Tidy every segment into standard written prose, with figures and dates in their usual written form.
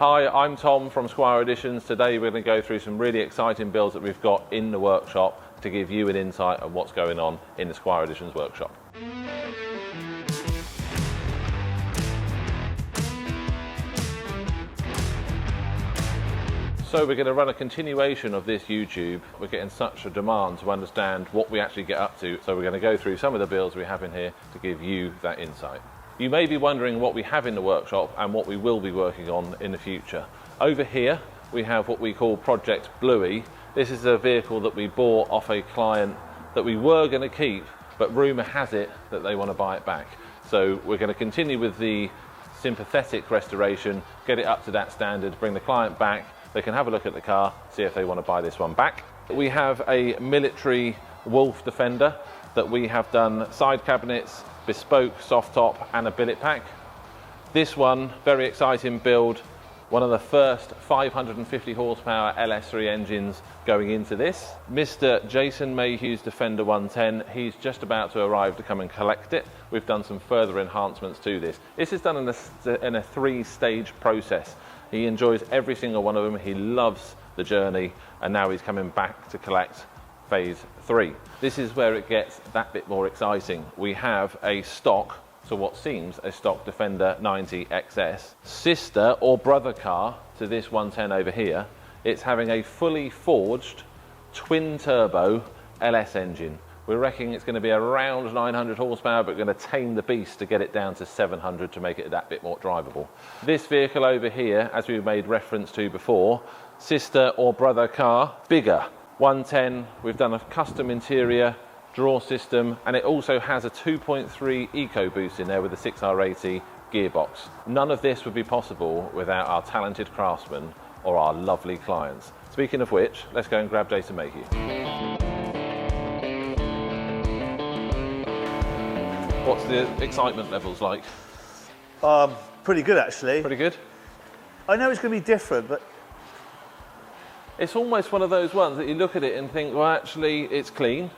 Hi, I'm Tom from Squire Editions. Today we're going to go through some really exciting builds that we've got in the workshop to give you an insight of what's going on in the Squire Editions workshop. So we're going to run a continuation of this YouTube. We're getting such a demand to understand what we actually get up to. So we're going to go through some of the builds we have in here to give you that insight. You may be wondering what we have in the workshop and what we will be working on in the future. Over here, we have what we call Project Bluey. This is a vehicle that we bought off a client that we were going to keep, but rumour has it that they want to buy it back. So we're going to continue with the sympathetic restoration, get it up to that standard, bring the client back. They can have a look at the car, see if they want to buy this one back. We have a military Wolf Defender that we have done side cabinets, bespoke soft top and a billet pack. This one, very exciting build, one of the first 550 horsepower LS3 engines going into this. Mr. Jason Mayhew's Defender 110, he's just about to arrive to come and collect it. We've done some further enhancements to this. This is done in a 3-stage process. He enjoys every single one of them. He loves the journey, and now he's coming back to collect phase 3. This is where it gets that bit more exciting. We have a stock, so what seems a stock Defender 90 XS, sister or brother car to this 110 over here. It's having a fully forged twin turbo LS engine. We're reckoning it's going to be around 900 horsepower, but we're going to tame the beast to get it down to 700 to make it that bit more drivable. This vehicle over here, as we made reference to before, sister or brother car, bigger. 110, we've done a custom interior, draw system, and it also has a 2.3 EcoBoost in there with a 6R80 gearbox. None of this would be possible without our talented craftsmen or our lovely clients. Speaking of which, let's go and grab Jason Mayhew. What's the excitement levels like? Pretty good, actually. Pretty good? I know it's going to be different, but it's almost one of those ones that you look at it and think, well, actually, it's clean,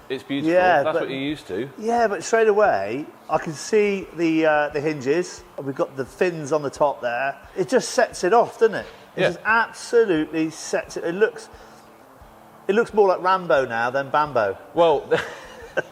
it's beautiful, yeah, that's what you're used to. Yeah, but straight away, I can see the hinges. We've got the fins on the top there. It just sets it off, doesn't it? It just absolutely sets it. It looks more like Rambo now than Bambo. Well,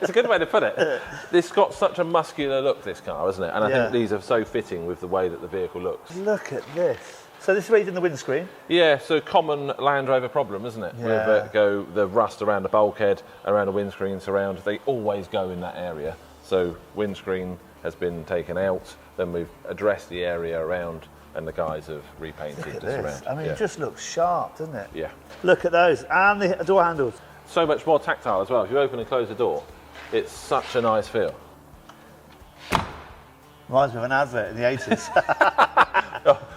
it's a good way to put it. This got such a muscular look, this car, isn't it? And I think these are so fitting with the way that the vehicle looks. Look at this. So this is where you did the windscreen? Yeah, so common Land Rover problem, isn't it? Yeah. With the rust around the bulkhead, around the windscreen surround, they always go in that area. So windscreen has been taken out, then we've addressed the area around, and the guys have repainted Look at the this. surround. I mean, it just looks sharp, doesn't it? Yeah. Look at those, and the door handles. So much more tactile as well. If you open and close the door, it's such a nice feel. Reminds me of an advert in the 80s.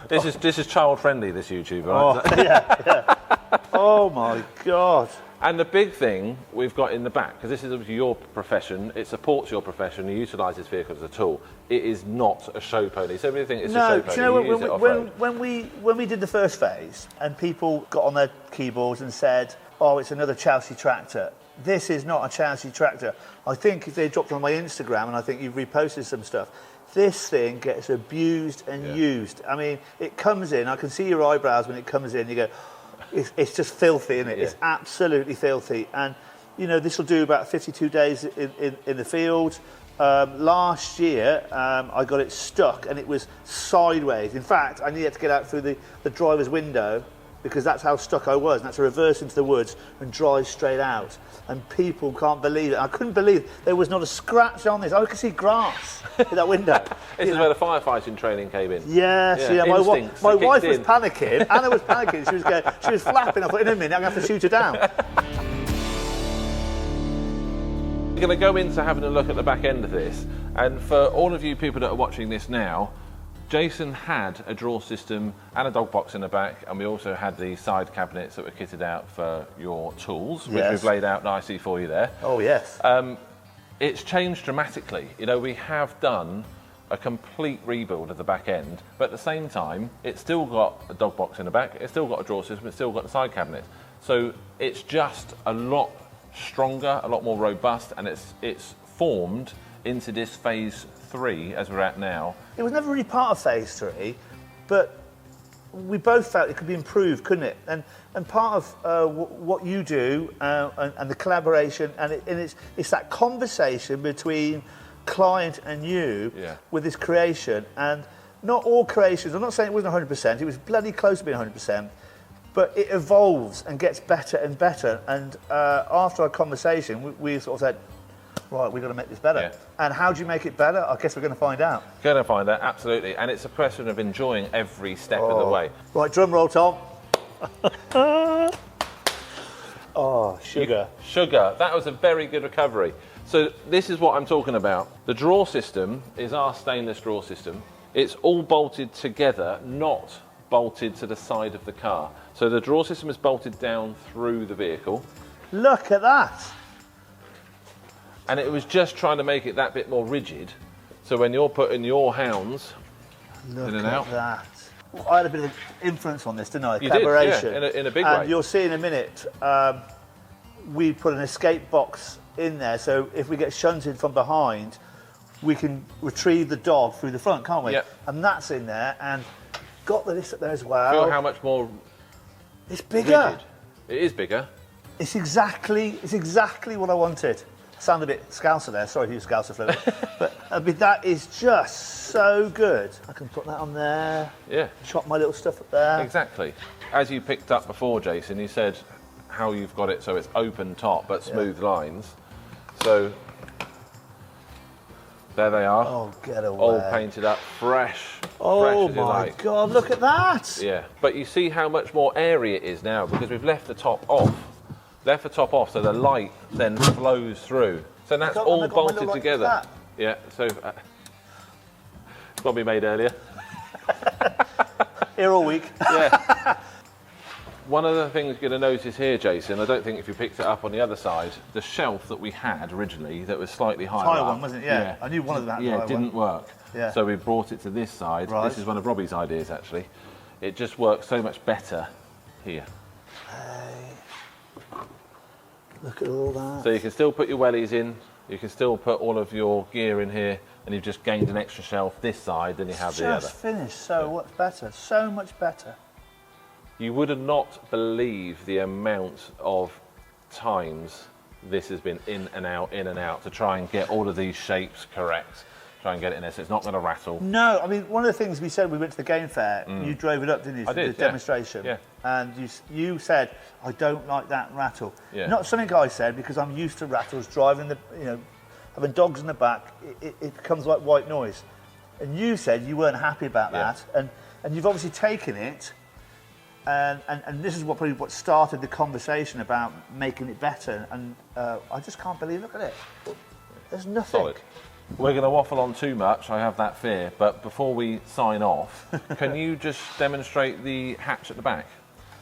This is child friendly, this YouTube, right? Oh, yeah. Oh my God. And the big thing we've got in the back, because this is obviously your profession, it supports your profession, you utilise this vehicle as a tool. It is not a show pony. So many think it's a show pony. Do you know, when we did the first phase and people got on their keyboards and said, oh, it's another Chelsea tractor. This is not a Chelsea tractor. I think if they dropped on my Instagram, and I think you've reposted some stuff, this thing gets abused and used. I mean, it comes in, I can see your eyebrows when it comes in, you go, it's just filthy, isn't it? Yeah. It's absolutely filthy. And, you know, this will do about 52 days in the field. Last year, I got it stuck and it was sideways. In fact, I needed to get out through the driver's window because that's how stuck I was, and that's to reverse into the woods and drive straight out. And people can't believe it. I couldn't believe there was not a scratch on this. I could see grass in that window. This is where the firefighting training came in. Yes, yeah. My wife was panicking. Anna was panicking. She was flapping. I thought, in a minute, I'm going to have to shoot her down. We're going to go into having a look at the back end of this. And for all of you people that are watching this now, Jason had a drawer system and a dog box in the back, and we also had the side cabinets that were kitted out for your tools, which we've laid out nicely for you there. Oh, yes. It's changed dramatically. You know, we have done a complete rebuild of the back end, but at the same time, it's still got a dog box in the back, it's still got a drawer system, it's still got the side cabinets. So it's just a lot stronger, a lot more robust, and it's formed into this phase 3 as we're at now. It was never really part of phase 3, but we both felt it could be improved, couldn't it? And part of what you do and the collaboration, and it's that conversation between client and you with this creation. And not all creations, I'm not saying it wasn't 100%, it was bloody close to being 100%, but it evolves and gets better and better. And after our conversation, we sort of said, right, we've got to make this better. And how do you make it better? I guess we're going to find out. Going to find out, absolutely. And it's a question of enjoying every step of the way. Right, drum roll, Tom. Oh, sugar. Sugar. That was a very good recovery. So this is what I'm talking about. The drawer system is our stainless drawer system. It's all bolted together, not bolted to the side of the car. So the drawer system is bolted down through the vehicle. Look at that. And it was just trying to make it that bit more rigid. So when you're putting your hounds in and out. Look at that. I had a bit of influence on this, didn't I? You Collaboration. did, yeah, in a big way. And you'll see in a minute, we put an escape box in there, so if we get shunted from behind, we can retrieve the dog through the front, can't we? Yep. And that's in there, and got the list up there as well. Feel how much more it's bigger. Rigid. It is bigger. It's exactly what I wanted. Sound a bit Scouser there, sorry to use Scouser fluid. But I mean, that is just so good. I can put that on there. Yeah. Chop my little stuff up there. Exactly. As you picked up before, Jason, you said how you've got it so it's open top but smooth lines. So there they are. Oh, get away. All painted up, fresh. Oh fresh as you my like. God, look at that. Yeah, but you see how much more airy it is now because we've left the top off. Left the top off so the light then flows through. So that's all bolted together. Like yeah, so it's got to be made earlier. Here all week. Yeah. One of the things you're going to notice here, Jason, I don't think if you picked it up on the other side, the shelf that we had originally that was slightly higher Higher up, one, wasn't it? Yeah. I knew one of that. Yeah, it didn't work. Yeah. So we brought it to this side. Right. This is one of Robbie's ideas, actually. It just works so much better here. Look at all that. So you can still put your wellies in, you can still put all of your gear in here, and you've just gained an extra shelf this side than you have the other. Just finished so much better, so much better. You would not believe the amount of times this has been in and out to try and get all of these shapes correct. Try and get it in there so it's not going to rattle. No, I mean, one of the things we said, we went to the game fair, you drove it up, didn't you? I did, the demonstration. Yeah. And you said, I don't like that rattle. Yeah. Not something I said, because I'm used to rattles, driving having dogs in the back, it becomes like white noise. And you said you weren't happy about that, and you've obviously taken it, and this is what started the conversation about making it better, and I just can't believe, look at it. There's nothing. Solid. We're going to waffle on too much, I have that fear, but before we sign off, can you just demonstrate the hatch at the back?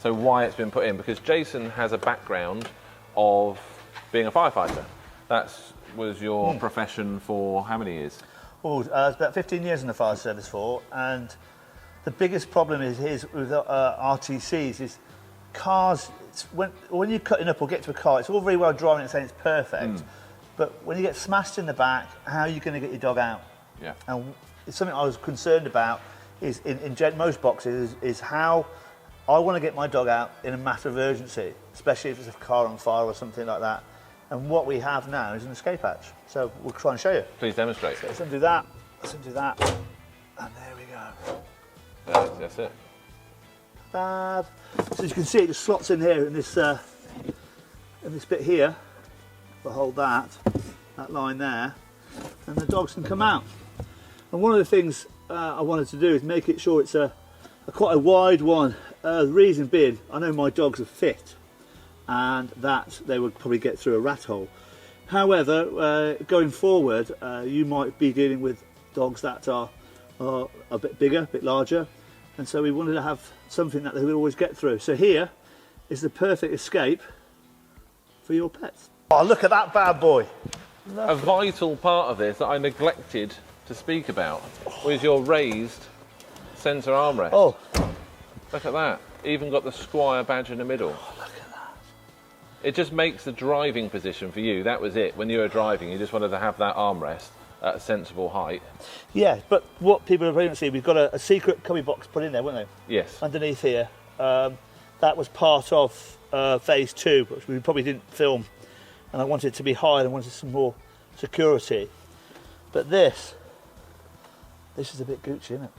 So why it's been put in, because Jason has a background of being a firefighter. That was your profession for how many years? Oh, it's about 15 years in the fire service for, and the biggest problem is with RTCs is cars, when you're cutting up or get to a car, it's all very well driving and saying it's perfect, but when you get smashed in the back, how are you going to get your dog out? Yeah. And it's something I was concerned about is in most boxes is how I want to get my dog out in a matter of urgency, especially if it's a car on fire or something like that. And what we have now is an escape hatch. So we'll try and show you. Please demonstrate. So let's undo that, and there we go. That's it. Fab. So as you can see, it just slots in here in this bit here. If I hold that line there, and the dogs can come out. And one of the things I wanted to do is make it sure it's quite a wide one. The reason being, I know my dogs are fit, and that they would probably get through a rat hole. However, going forward, you might be dealing with dogs that are a bit bigger, a bit larger, and so we wanted to have something that they would always get through. So here is the perfect escape for your pets. Oh, look at that bad boy. A vital part of this that I neglected to speak about was your raised centre armrest. Oh. Look at that. Even got the Squire badge in the middle. Oh, look at that. It just makes the driving position for you. That was it. When you were driving, you just wanted to have that armrest at a sensible height. Yeah, but what people have seen, we've got a secret cubby box put in there, weren't they? Yes. Underneath here. That was part of phase 2, which we probably didn't film. And I wanted it to be higher and wanted some more security. But this is a bit Gucci, isn't it?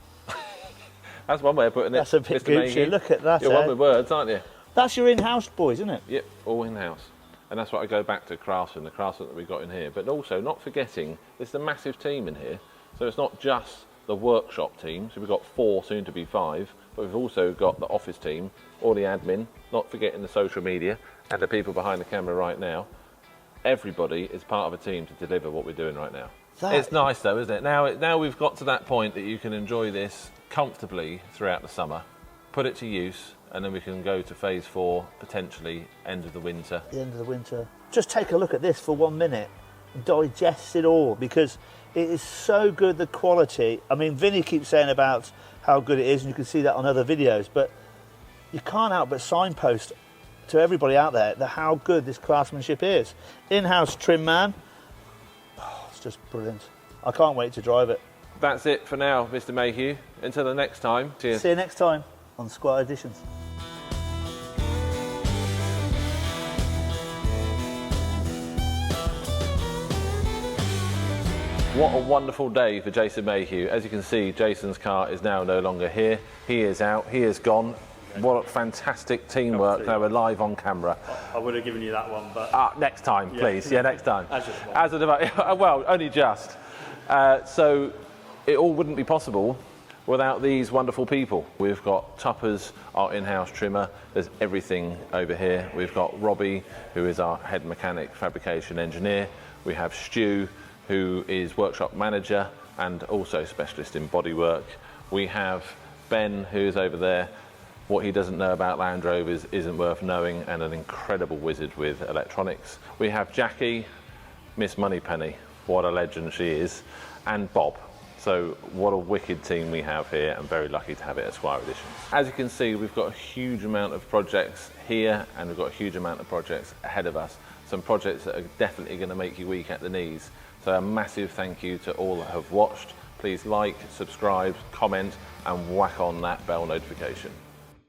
That's one way of putting it. That's a bit Mr. Gucci. Mayhew. Look at that. You're one with words, aren't you? That's your in-house boys, isn't it? Yep, all in-house. And that's what I go back to craftsmen, the craftsmen that we've got in here. But also, not forgetting, there's a massive team in here. So it's not just the workshop team. So we've got 4, soon to be 5. But we've also got the office team, all the admin, not forgetting the social media, and the people behind the camera right now. Everybody is part of a team to deliver what we're doing right now. It's nice though, isn't it? Now we've got to that point that you can enjoy this comfortably throughout the summer, put it to use, and then we can go to phase 4, potentially end of the winter. The end of the winter. Just take a look at this for 1 minute and digest it all, because it is so good, the quality. I mean, Vinny keeps saying about how good it is, and you can see that on other videos, but you can't help but signpost to everybody out there how good this craftsmanship is. In-house trim man. It's just brilliant. I can't wait to drive it. That's it for now, Mr. Mayhew. Until the next time, cheers. See you next time on Squire Editions. What a wonderful day for Jason Mayhew. As you can see, Jason's car is now no longer here. He is out, he is gone. What fantastic teamwork. Now we're live on camera. I would have given you that one, but... next time, please. Yeah, next time. As a device. Well, only just. So it all wouldn't be possible without these wonderful people. We've got Tuppers, our in-house trimmer. There's everything over here. We've got Robbie, who is our head mechanic, fabrication engineer. We have Stu, who is workshop manager and also specialist in bodywork. We have Ben, who's over there. What he doesn't know about Land Rovers isn't worth knowing, and an incredible wizard with electronics. We have Jackie, Miss Moneypenny, what a legend she is, and Bob. So what a wicked team we have here, and very lucky to have it at Squire Editions. As you can see, we've got a huge amount of projects here, and we've got a huge amount of projects ahead of us. Some projects that are definitely going to make you weak at the knees. So a massive thank you to all that have watched. Please like, subscribe, comment, and whack on that bell notification.